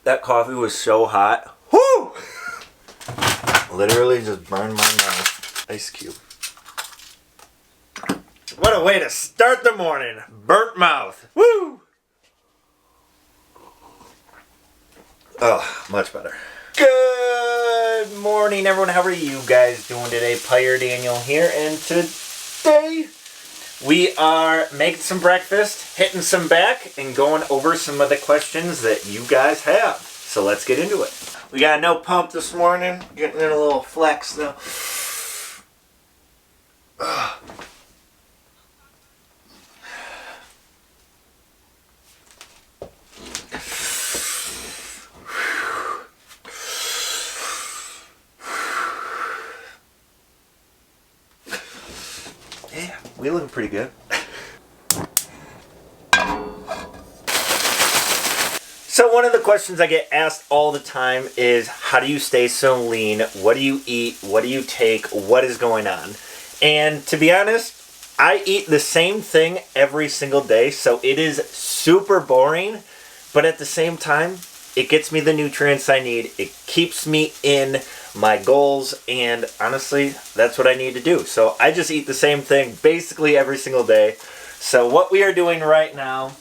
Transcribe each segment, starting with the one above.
That coffee was so hot. Whoo! Literally just burned my mouth. Ice cube. What a way to start the morning. Burnt mouth. Woo! Oh, much better. Good morning, everyone. How are you guys doing today? Peyer Daniel here, and today we are making some breakfast, hitting some back, and going over some of the questions that you guys have. So let's get into it. We got no pump this morning. Getting in a little flex though. Yeah, we look pretty good. So one of the questions I get asked all the time is, how do you stay so lean? What do you eat? What do you take? What is going on? And to be honest, I eat the same thing every single day, so it is super boring, but at the same time, it gets me the nutrients I need. It keeps me in my goals, and honestly, that's what I need to do. So I just eat the same thing basically every single day. So what we are doing right now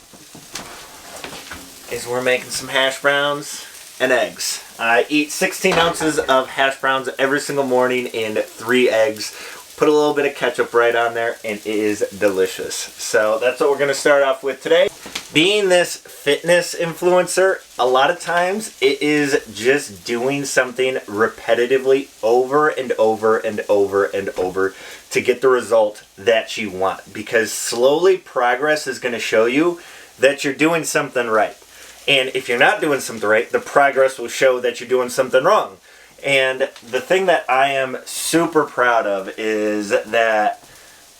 is we're making some hash browns and eggs. I eat 16 ounces of hash browns every single morning and 3 eggs. Put a little bit of ketchup right on there, and it is delicious. So that's what we're going to start off with today. Being this fitness influencer, a lot of times it is just doing something repetitively over and over and over and over to get the result that you want. Because slowly progress is going to show you that you're doing something right. And if you're not doing something right, the progress will show that you're doing something wrong. And the thing that I am super proud of is that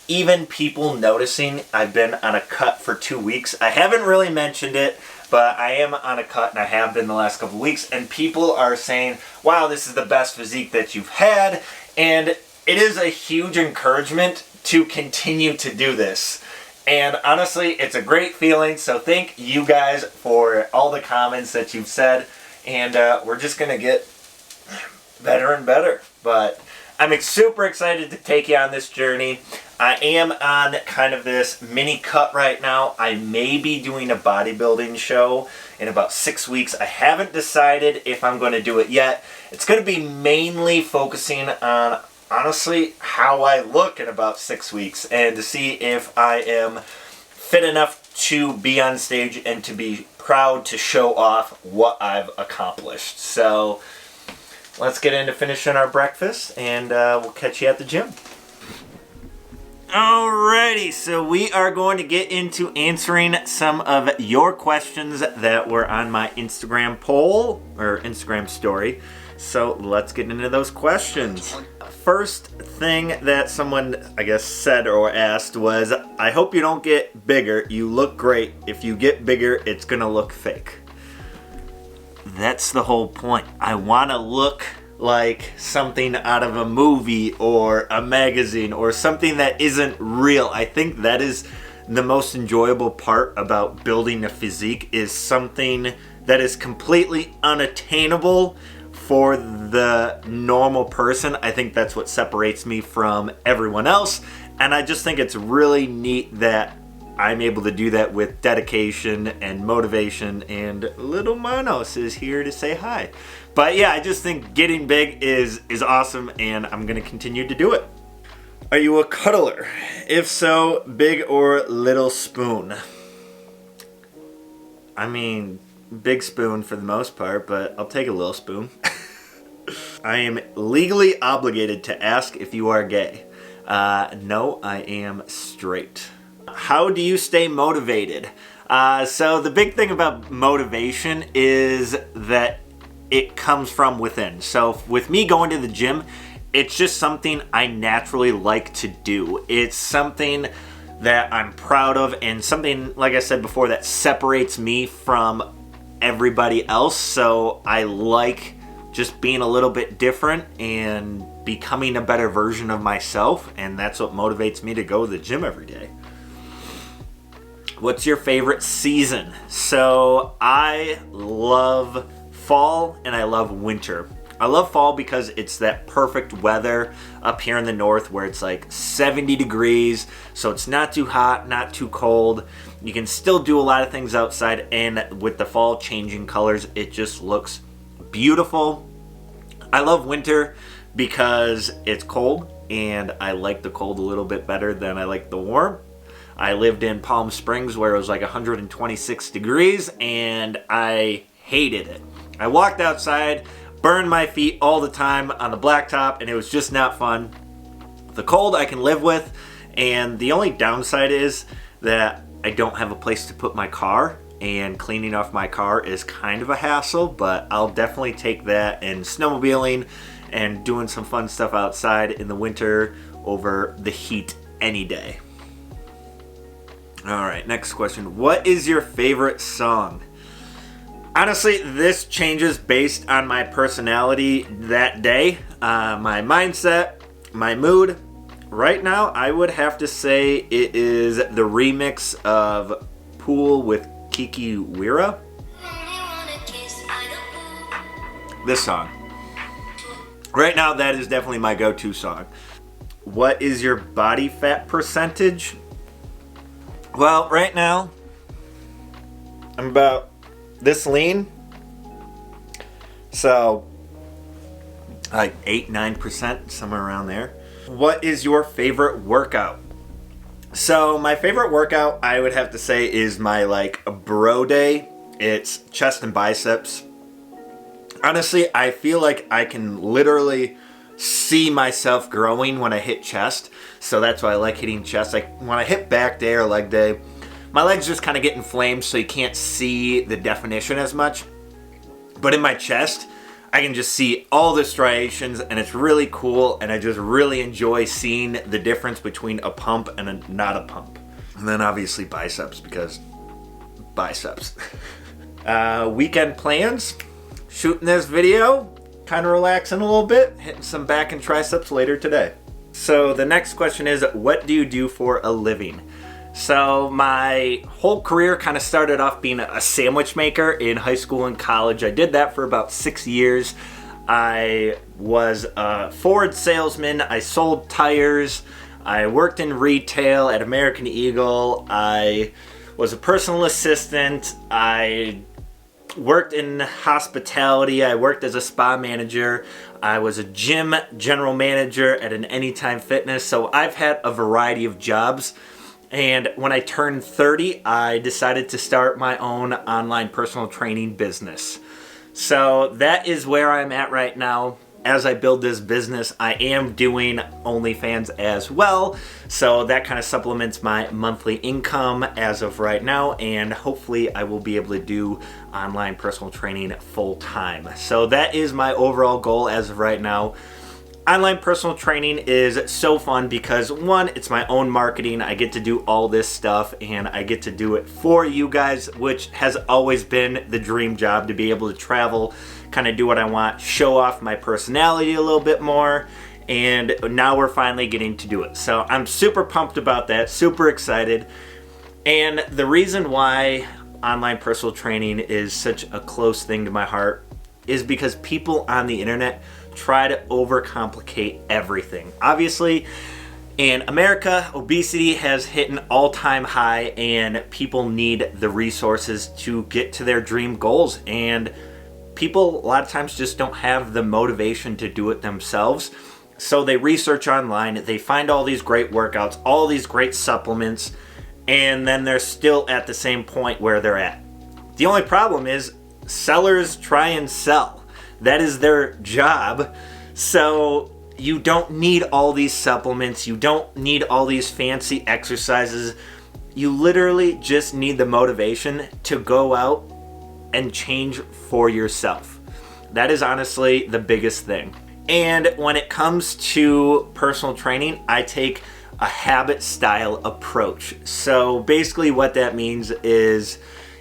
even people noticing I've been on a cut for 2 weeks. I haven't really mentioned it, but I am on a cut, and I have been the last couple of weeks. And people are saying, wow, this is the best physique that you've had. And it is a huge encouragement to continue to do this. And honestly, it's a great feeling. So thank you guys for all the comments that you've said. And we're just going to get better and better. But I'm super excited to take you on this journey. I am on kind of this mini cut right now. I may be doing a bodybuilding show in about 6 weeks. I haven't decided if I'm going to do it yet. It's going to be mainly focusing on, honestly, how I look in about 6 weeks, and to see if I am fit enough to be on stage and to be proud to show off what I've accomplished. So let's get into finishing our breakfast, and we'll catch you at the gym. Alrighty, so we are going to get into answering some of your questions that were on my Instagram poll, or Instagram story. So let's get into those questions. First thing that someone, I guess, said or asked was, I hope you don't get bigger. You look great. If you get bigger, it's gonna look fake. That's the whole point. I wanna look like something out of a movie or a magazine or something that isn't real. I think that is the most enjoyable part about building a physique, is something that is completely unattainable for the normal person. I think that's what separates me from everyone else, and I just think it's really neat that I'm able to do that with dedication and motivation, and little Manos is here to say hi. But yeah, I just think getting big is awesome, and I'm gonna continue to do it. Are you a cuddler? If so, big or little spoon? I mean, big spoon for the most part, but I'll take a little spoon. I am legally obligated to ask if you are gay. No, I am straight. How do you stay motivated? So the big thing about motivation is that it comes from within. So with me going to the gym, it's just something I naturally like to do. It's something that I'm proud of, and something, like I said before, that separates me from everybody else. So I like just being a little bit different and becoming a better version of myself, and that's what motivates me to go to the gym every day. What's your favorite season? So I love fall and I love winter. I love fall because it's that perfect weather up here in the north where it's like 70 degrees, so it's not too hot, not too cold. You can still do a lot of things outside, and with the fall changing colors, it just looks beautiful. I love winter because it's cold, and I like the cold a little bit better than I like the warm. I lived in Palm Springs where it was like 126 degrees, and I hated it. I walked outside, burned my feet all the time on the blacktop, and it was just not fun. The cold I can live with, and the only downside is that I don't have a place to put my car, and cleaning off my car is kind of a hassle, but I'll definitely take that and snowmobiling and doing some fun stuff outside in the winter over the heat any day. All right, next question. What is your favorite song? Honestly, this changes based on my personality that day, my mindset, my mood. Right now, I would have to say it is the remix of Pool with Kiki Wira. This song. Right now, that is definitely my go-to song. What is your body fat percentage? Well, right now, I'm about this lean, so like 8-9%, somewhere around there. What is your favorite workout? So my favorite workout, I would have to say, is my like bro day. It's chest and biceps. Honestly, I feel like I can literally see myself growing when I hit chest, so that's why I like hitting chest. Like when I hit back day or leg day, my legs just kind of get inflamed, so you can't see the definition as much. But in my chest, I can just see all the striations, and it's really cool, and I just really enjoy seeing the difference between a pump and a not a pump. And then obviously biceps, because biceps. Weekend plans, shooting this video, kind of relaxing a little bit, hitting some back and triceps later today. So the next question is, what do you do for a living? So my whole career kind of started off being a sandwich maker in high school and college. I did that for about 6 years. I was a Ford salesman. I sold tires. I worked in retail at American Eagle. I was a personal assistant. I worked in hospitality. I worked as a spa manager. I was a gym general manager at an Anytime Fitness. So I've had a variety of jobs. And when I turned 30, I decided to start my own online personal training business. So that is where I'm at right now. As I build this business, I am doing OnlyFans as well. So that kind of supplements my monthly income as of right now. And hopefully I will be able to do online personal training full time. So that is my overall goal as of right now. Online personal training is so fun because, one, it's my own marketing. I get to do all this stuff and I get to do it for you guys, which has always been the dream job, to be able to travel, kind of do what I want, show off my personality a little bit more, and now we're finally getting to do it. So I'm super pumped about that, super excited. And the reason why online personal training is such a close thing to my heart is because people on the internet try to overcomplicate everything. Obviously, in America, obesity has hit an all-time high, and people need the resources to get to their dream goals. And people a lot of times just don't have the motivation to do it themselves. So they research online, they find all these great workouts, all these great supplements, and then they're still at the same point where they're at. The only problem is sellers try and sell. That is their job. So you don't need all these supplements. You don't need all these fancy exercises. You literally just need the motivation to go out and change for yourself. That is honestly the biggest thing. And when it comes to personal training, I take a habit style approach. So basically what that means is,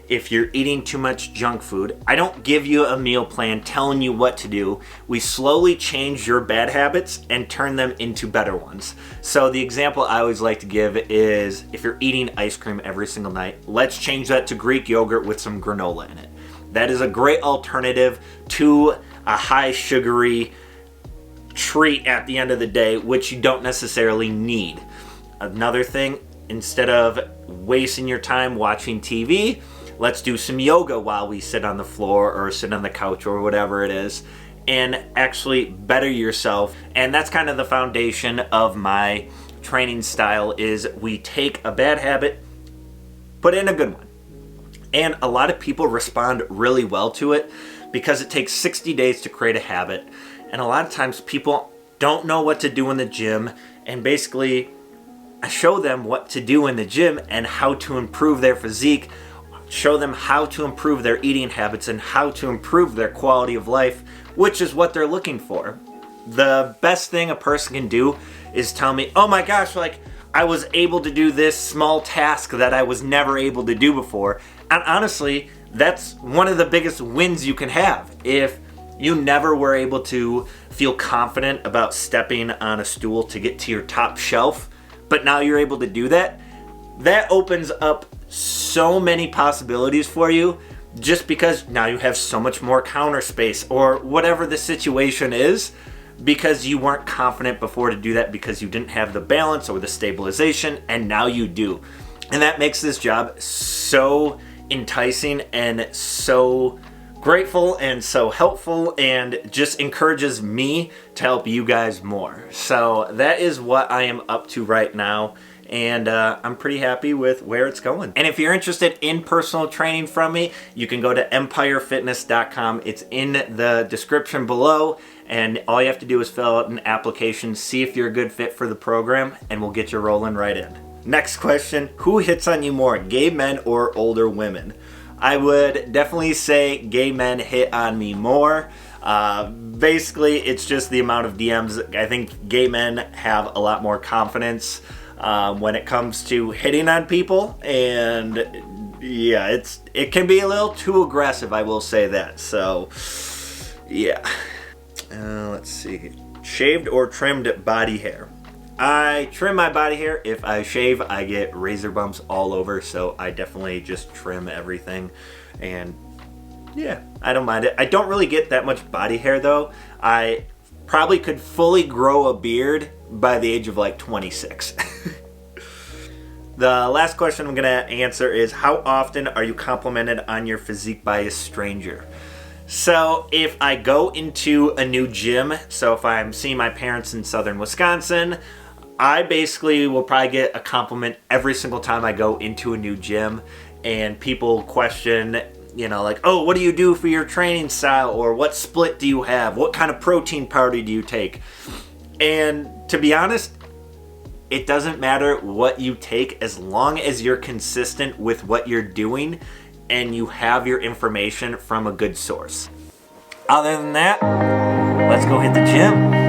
if you're eating too much junk food, I don't give you a meal plan telling you what to do. We slowly change your bad habits and turn them into better ones. So the example I always like to give is, if you're eating ice cream every single night, let's change that to Greek yogurt with some granola in it. That is a great alternative to a high sugary treat at the end of the day, which you don't necessarily need. Another thing, instead of wasting your time watching TV, let's do some yoga while we sit on the floor or sit on the couch or whatever it is, and actually better yourself. And that's kind of the foundation of my training style, is we take a bad habit, put in a good one. And a lot of people respond really well to it because it takes 60 days to create a habit. And a lot of times people don't know what to do in the gym, and basically I show them what to do in the gym and how to improve their physique, show them how to improve their eating habits and how to improve their quality of life, which is what they're looking for. The best thing a person can do is tell me, oh my gosh, like I was able to do this small task that I was never able to do before. And honestly, that's one of the biggest wins you can have. If you never were able to feel confident about stepping on a stool to get to your top shelf, but now you're able to do that, that opens up so many possibilities for you, just because now you have so much more counter space or whatever the situation is, because you weren't confident before to do that because you didn't have the balance or the stabilization, and now you do. And that makes this job so enticing and so grateful and so helpful, and just encourages me to help you guys more. So that is what I am up to right now, and I'm pretty happy with where it's going. And if you're interested in personal training from me, you can go to empirefitness.com. It's in the description below, and all you have to do is fill out an application, see if you're a good fit for the program, and we'll get you rolling right in. Next question, who hits on you more, gay men or older women? I would definitely say gay men hit on me more. Basically, it's just the amount of DMs. I think gay men have a lot more confidence when it comes to hitting on people, and yeah, it can be a little too aggressive, I will say that. So yeah, let's see, shaved or trimmed body hair? I trim my body hair. If I shave, I get razor bumps all over, so I definitely just trim everything. And yeah, I don't mind it. I don't really get that much body hair though. I probably could fully grow a beard by the age of like 26. The last question I'm gonna answer is, how often are you complimented on your physique by a stranger? So if I go into a new gym, so if I'm seeing my parents in southern Wisconsin, I basically will probably get a compliment every single time I go into a new gym, and people question, you know, like, oh, what do you do for your training style? Or what split do you have? What kind of protein powder do you take? And to be honest, it doesn't matter what you take as long as you're consistent with what you're doing and you have your information from a good source. Other than that, let's go hit the gym.